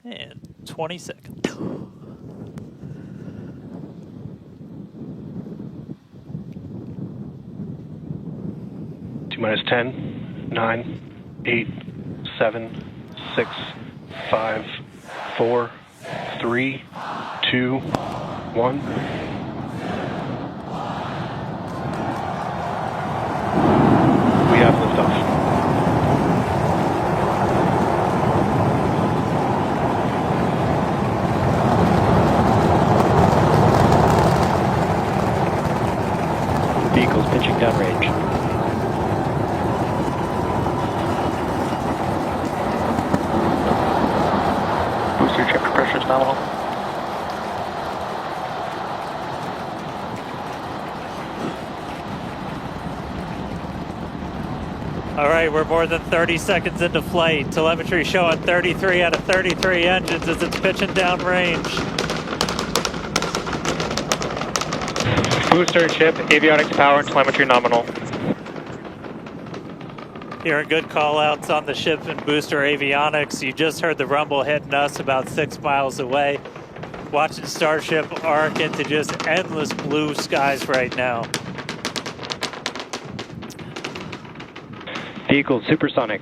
And 20 seconds. T-minus 10, 9, 8, 7, 6, 5, 4, 3, 2, 1. We have liftoff. Vehicle's pitching downrange. Booster chamber pressure is nominal. All right, we're more than 30 seconds into flight. Telemetry showing 33 out of 33 engines as it's pitching downrange. Booster, ship, avionics, power, and telemetry nominal. Hearing good call-outs on the ship and booster avionics. You just heard the rumble hitting us about 6 miles away. Watching Starship arc into just endless blue skies right now. Vehicle supersonic.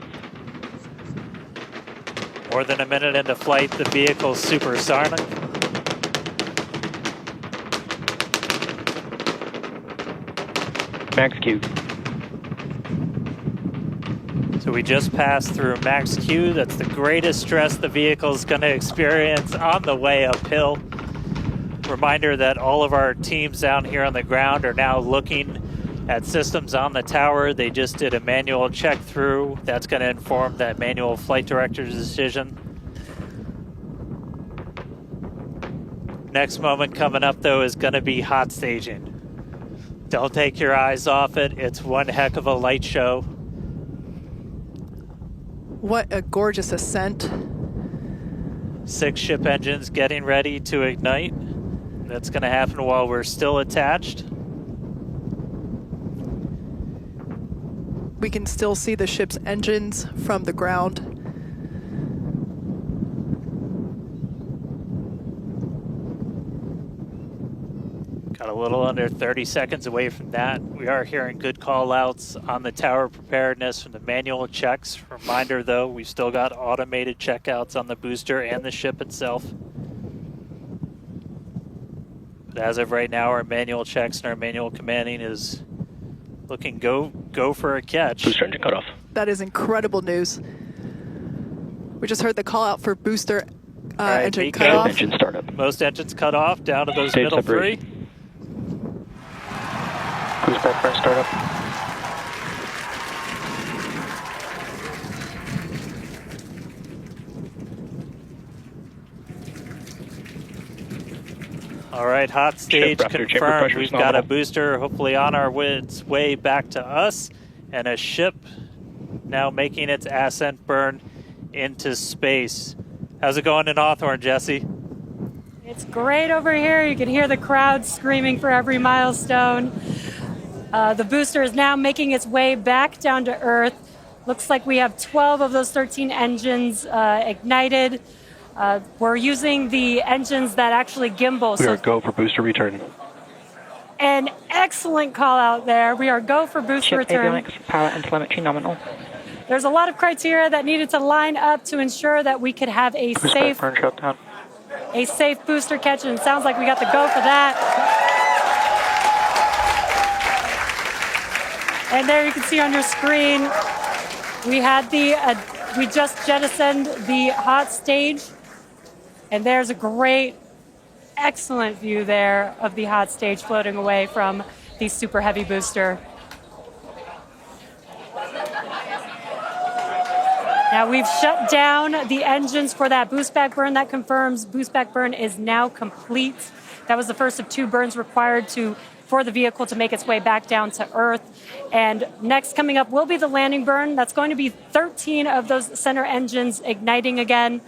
More than a minute into flight, the vehicle's supersonic. Max Q. So we just passed through max Q. That's the greatest stress the vehicle's going to experience on the way uphill. Reminder that all of our teams down here on the ground are now looking at systems on the tower. They just did a manual check through. That's going to inform that manual flight director's decision. Next moment coming up, though, is going to be hot staging. Don't take your eyes off it. It's one heck of a light show. What a gorgeous ascent. 6 ship engines getting ready to ignite. That's going to happen while we're still attached. We can still see the ship's engines from the ground. Got a little under 30 seconds away from that. We are hearing good call-outs on the tower preparedness from the manual checks. Reminder, though, we've still got automated checkouts on the booster and the ship itself. But as of right now, our manual checks and our manual commanding is looking go for a catch. Booster engine cut off. That is incredible news. We just heard the call out for booster right, engine Nico. cut off. Engine startup. Most engines cut off, down to those Stage middle separation. 3. Boost back burn startup. All right, hot stage chamber confirmed. pressure We've is got a nominal. booster hopefully on its way back to us, and a ship now making its ascent burn into space. How's it going in Hawthorne, Jesse? It's great over here. You can hear the crowd screaming for every milestone. The booster is now making its way back down to Earth. Looks like we have 12 of those 13 engines ignited. We're using the engines that actually gimbal. We are go for booster return. An excellent call out there. We are go for booster Ship return. avionics, power, and telemetry nominal. There's a lot of criteria that needed to line up to ensure that we could have a Boost safe back burn shutdown. booster catch, and it sounds like we got the go for that. And there you can see on your screen, we had we just jettisoned the hot stage, and there's a great, excellent view there of the hot stage floating away from the super heavy booster. Now we've shut down the engines for that boost back burn. That confirms boost back burn is now complete. That was the first of 2 burns required for the vehicle to make its way back down to Earth. And next coming up will be the landing burn. That's going to be 13 of those center engines igniting again.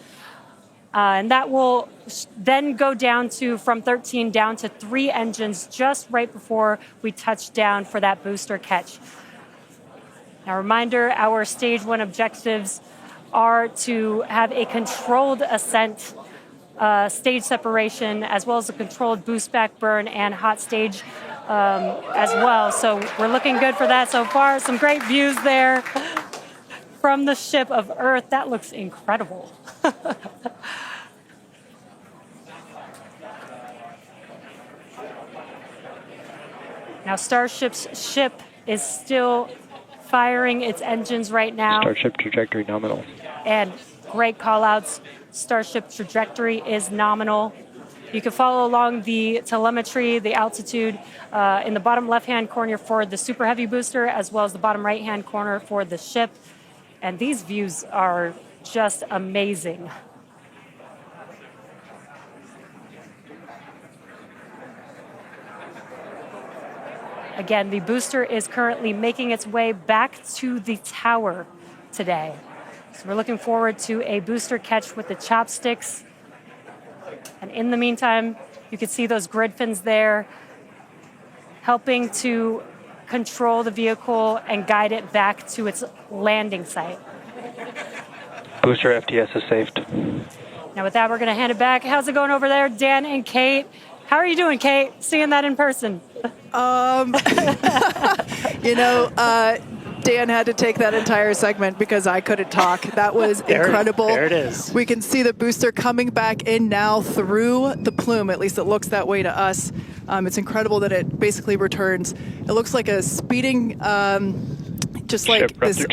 And that will then go down from 13 down to 3 engines just right before we touch down for that booster catch. Now, reminder, our stage 1 objectives are to have a controlled ascent, stage separation, as well as a controlled boost back burn and hot stage as well. So we're looking good for that so far. Some great views there from the ship of Earth. That looks incredible. Now, Starship's ship is still firing its engines right now. Starship trajectory nominal. And great call-outs. Starship trajectory is nominal. You can follow along the telemetry, the altitude in the bottom left-hand corner for the Super Heavy booster, as well as the bottom right-hand corner for the ship. And these views are just amazing. Again, the booster is currently making its way back to the tower today. So we're looking forward to a booster catch with the chopsticks. And in the meantime, you can see those grid fins there, helping to control the vehicle and guide it back to its landing site. Booster FTS is saved. Now with that, we're going to hand it back. How's it going over there, Dan and Kate? How are you doing, Kate? Seeing that in person? Dan had to take that entire segment because I couldn't talk. That was incredible. There it is. We can see the booster coming back in now through the plume. At least it looks that way to us. It's incredible that it basically returns. It looks like a speeding, just like this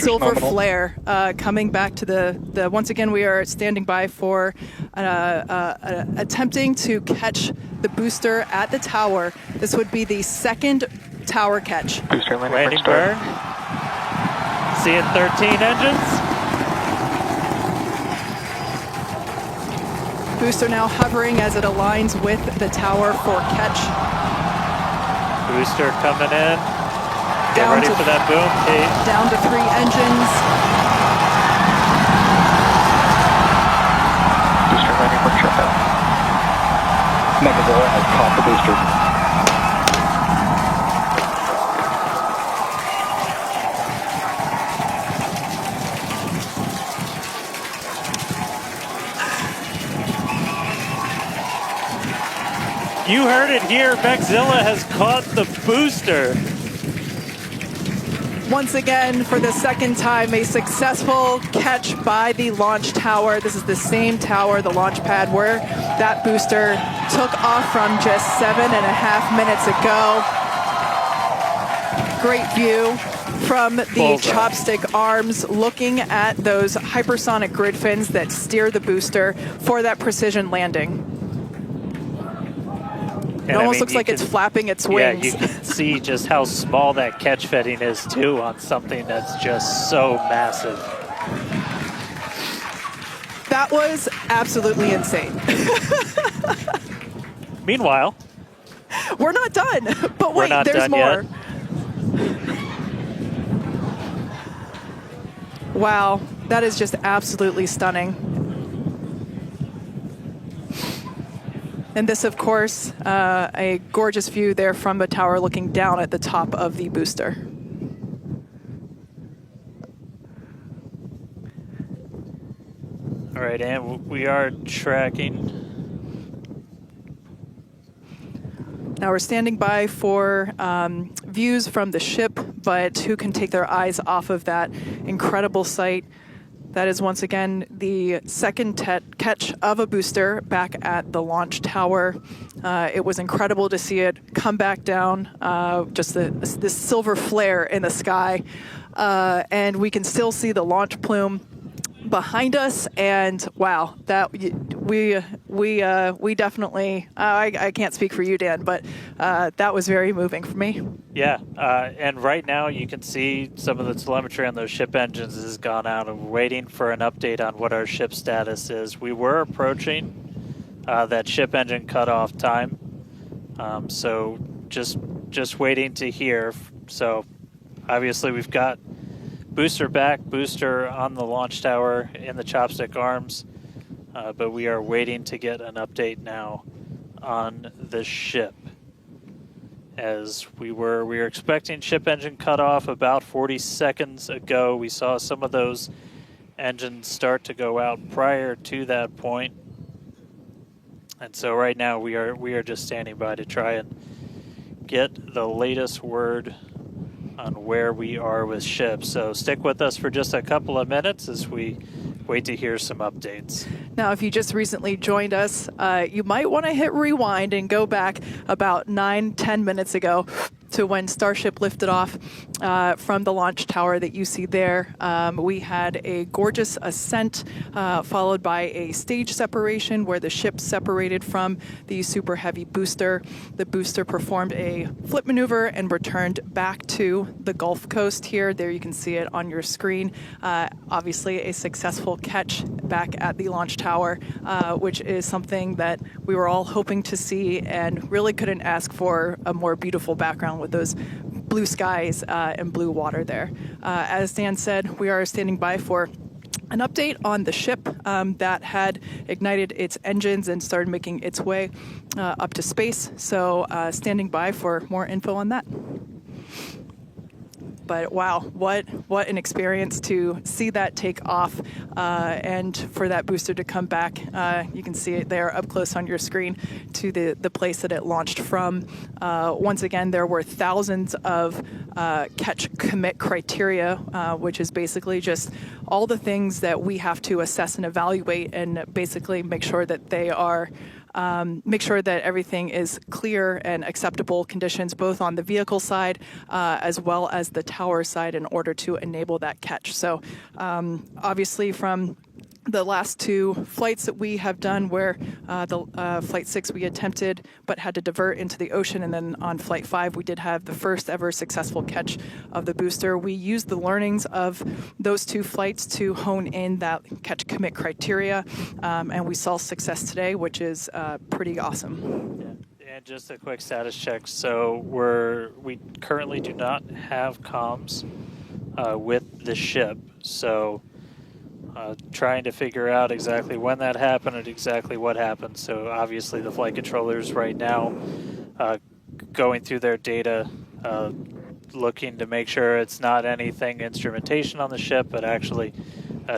silver flare coming back to the. Once again, we are standing by for attempting to catch the booster at the tower. This would be the second tower catch. Booster landing burn. Seeing 13 engines. Booster now hovering as it aligns with the tower for catch. Booster coming in. Get ready for that boom, Kate. Down to 3 engines. Booster landing burn shutdown. Megazilla has caught the booster. You heard it here. Megazilla has caught the booster. Once again, for the second time, a successful catch by the launch tower. This is the same tower, the launch pad, where that booster took off from just 7.5 minutes ago. Great view from the chopstick arms, looking at those hypersonic grid fins that steer the booster for that precision landing. It almost looks like it's flapping its wings. Yeah, you can see just how small that catch fitting is, too, on something that's just so massive. That was absolutely insane. Meanwhile, we're not done, but wait, there's more. Wow, that is just absolutely stunning. And this, of course, a gorgeous view there from the tower looking down at the top of the booster. All right, and we are tracking. Now we're standing by for views from the ship, but who can take their eyes off of that incredible sight? That is once again the second catch of a booster back at the launch tower. It was incredible to see it come back down, just this silver flare in the sky. And we can still see the launch plume behind us, and wow, that we definitely I can't speak for you, Dan, but that was very moving for me. Yeah, and right now you can see some of the telemetry on those ship engines has gone out, and we're waiting for an update on what our ship status is. We were approaching that ship engine cutoff time, so just waiting to hear. So obviously we've got booster back, booster on the launch tower in the chopstick arms, but we are waiting to get an update now on the ship. As we were expecting ship engine cutoff about 40 seconds ago. We saw some of those engines start to go out prior to that point. And so right now we are just standing by to try and get the latest word on where we are with ships. So stick with us for just a couple of minutes as we wait to hear some updates. Now, if you just recently joined us, you might want to hit rewind and go back about 9-10 minutes ago to when Starship lifted off from the launch tower that you see there. We had a gorgeous ascent followed by a stage separation where the ship separated from the super heavy booster. The booster performed a flip maneuver and returned back to the Gulf Coast here. There you can see it on your screen. Obviously a successful catch back at the launch tower, which is something that we were all hoping to see and really couldn't ask for a more beautiful background with those blue skies and blue water there. As Dan said, we are standing by for an update on the ship that had ignited its engines and started making its way up to space. So standing by for more info on that. But wow, what an experience to see that take off and for that booster to come back. You can see it there up close on your screen to the place that it launched from. Once again, there were thousands of catch commit criteria, which is basically just all the things that we have to assess and evaluate and basically make sure that they are make sure that everything is clear and acceptable conditions, both on the vehicle side as well as the tower side, in order to enable that catch. So obviously from the last two flights that we have done where the Flight 6 we attempted but had to divert into the ocean, and then on Flight 5 we did have the first ever successful catch of the booster. We used the learnings of those two flights to hone in that catch commit criteria, and we saw success today, which is pretty awesome. Yeah. And just a quick status check. So we currently do not have comms with the ship, so trying to figure out exactly when that happened and exactly what happened. So obviously the flight controllers right now going through their data, looking to make sure it's not anything instrumentation on the ship, but actually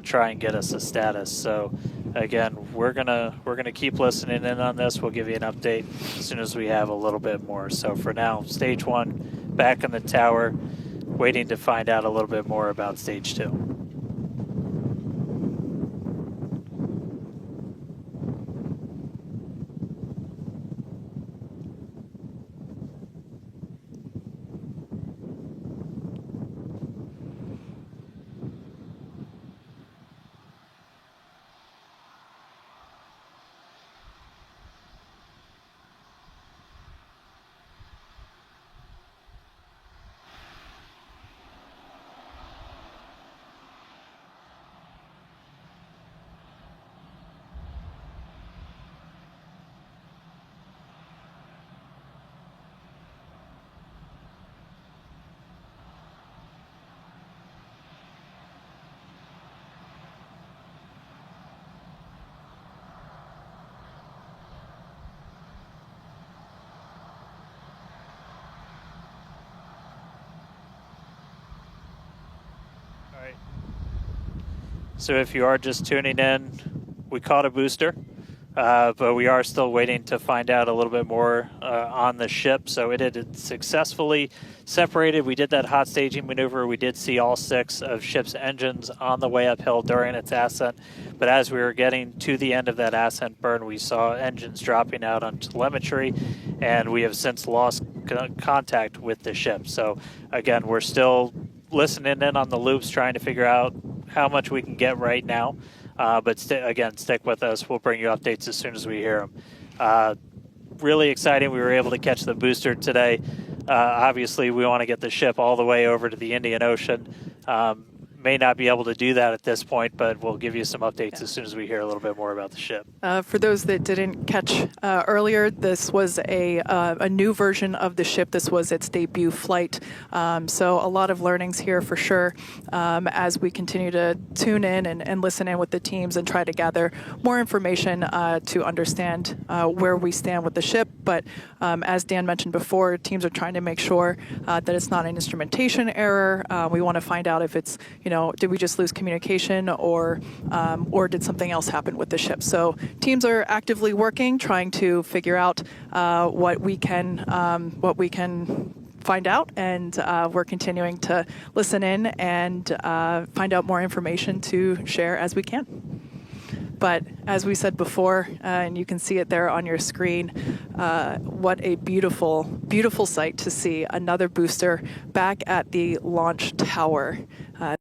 try and get us a status. So again, we're gonna keep listening in on this. We'll give you an update as soon as we have a little bit more. So for now, stage 1 back in the tower, waiting to find out a little bit more about stage 2. So if you are just tuning in, we caught a booster, but we are still waiting to find out a little bit more on the ship. So it had successfully separated. We did that hot staging maneuver. We did see all 6 of ship's engines on the way uphill during its ascent. But as we were getting to the end of that ascent burn, we saw engines dropping out on telemetry, and we have since lost contact with the ship. So again, we're still listening in on the loops, trying to figure out how much we can get right now. But again, stick with us. We'll bring you updates as soon as we hear them. Really exciting. We were able to catch the booster today. Obviously, we want to get the ship all the way over to the Indian Ocean. May not be able to do that at this point, but we'll give you some updates as soon as we hear a little bit more about the ship. For those that didn't catch earlier, this was a new version of the ship. This was its debut flight. So a lot of learnings here for sure as we continue to tune in and listen in with the teams and try to gather more information to understand where we stand with the ship, But as Dan mentioned before, teams are trying to make sure that it's not an instrumentation error. We want to find out if it's, did we just lose communication or did something else happen with the ship? So teams are actively working, trying to figure out what we can find out, and we're continuing to listen in and find out more information to share as we can. But as we said before, and you can see it there on your screen, what a beautiful, beautiful sight to see another booster back at the launch tower.